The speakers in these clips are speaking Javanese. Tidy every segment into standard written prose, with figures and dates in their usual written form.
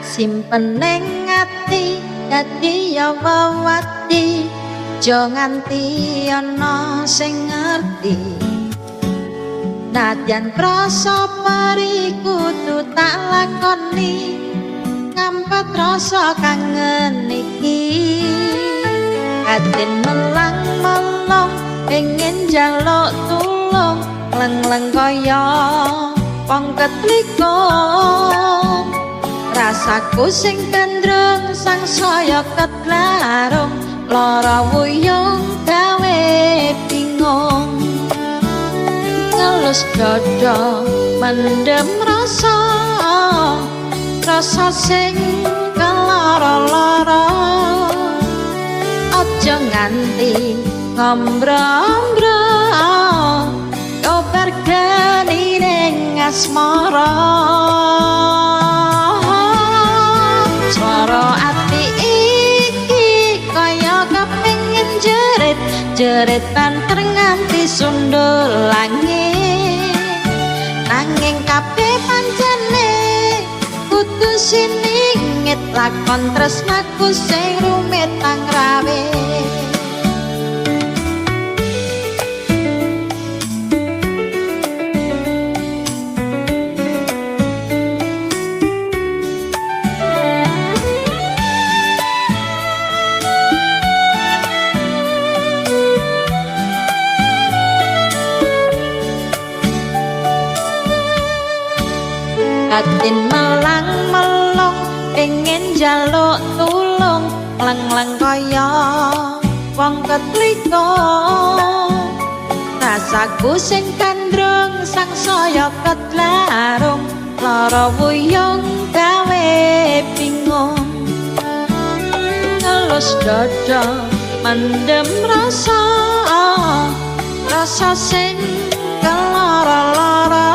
simpen ning ati dadi ya wewati aja nganti ana sing ngerti nadyan krasa pari kudu tak lakoni ngampet rasa kangen iki kaden melang-melong pengen njaluk tulung leng-leng kaya wong ketlikung rasaku sing gendrung sangsaya ketlarung lara wuyung gawe bingung ngelus dada mendem rasa rasa sing kelara-lara aja nganti ngombro-ombro kobar geni ning asmara swara ati iki kaya kepengin jerit banter nganti sundul langit nanging kabeh pancene kudu siningit lakon tresnaku sing rumit pangrawe Katin melang-melong pengen njaluk tulung leng-leng kaya wong ketlikung rasaku sing kandrung sangsaya ketlarung lara wuyung gawe bingung ngelus dada mendem rasa rasa sing kelara-lara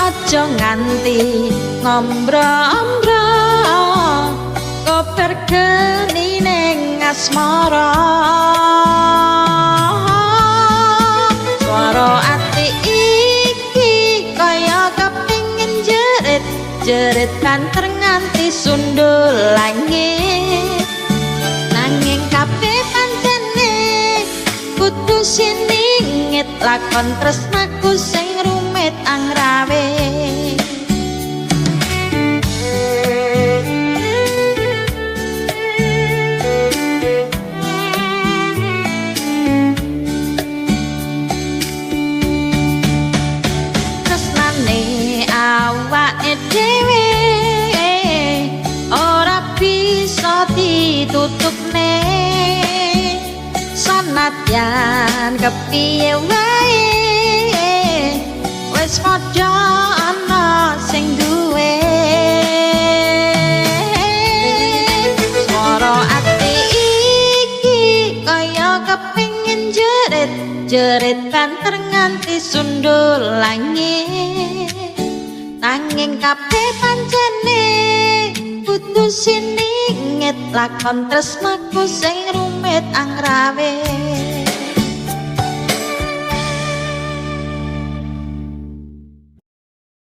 aja nganti ngombro-ombro kobar geni ning asmara swara ati iki kaya kepengin jerit banter nganti sundul langit nanging kabeh pancene kudu siningit lakon tresnaku sing rumit angrawe tresnane awake dhewe ora bisa ditutupne sanadyan kepiye wae wis padha ana sing duwe swara ati iki kaya kepengin jerit banter nganti sundul langit nanging kabeh pancene kudu siningit lakon tresnaku sing rumit angrawe